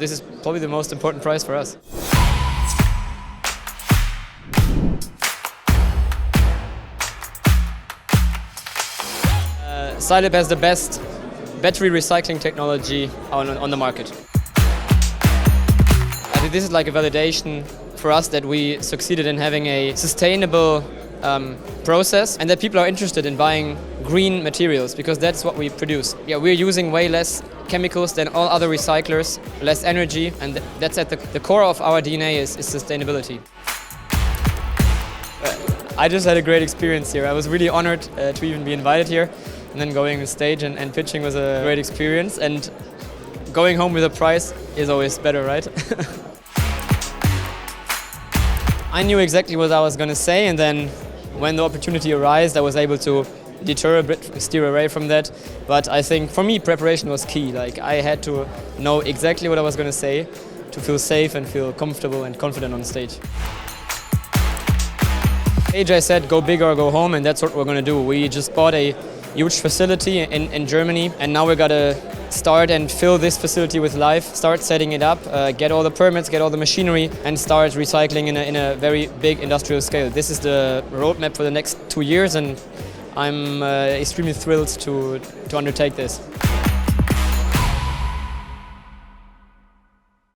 this is probably the most important prize for us. Cylib has the best battery recycling technology on the market. I think this is like a validation for us that we succeeded in having a sustainable process and that people are interested in buying green materials because that's what we produce. Yeah, we're using way less chemicals than all other recyclers, less energy, and that's at the core of our DNA is sustainability. I just had a great experience here. I was really honored to even be invited here, and then going on stage and pitching was a great experience, and going home with a prize is always better, right? I knew exactly what I was going to say, and then when the opportunity arose, I was able to deter a bit, steer away from that. But I think for me, preparation was key. Like, I had to know exactly what I was going to say to feel safe and feel comfortable and confident on stage. AJ said, go big or go home, and that's what we're going to do. We just bought a huge facility in Germany, and now we're going to start and fill this facility with life, start setting it up, get all the permits, get all the machinery, and start recycling in a very big industrial scale. This is the roadmap for the next 2 years, and I'm extremely thrilled to undertake this.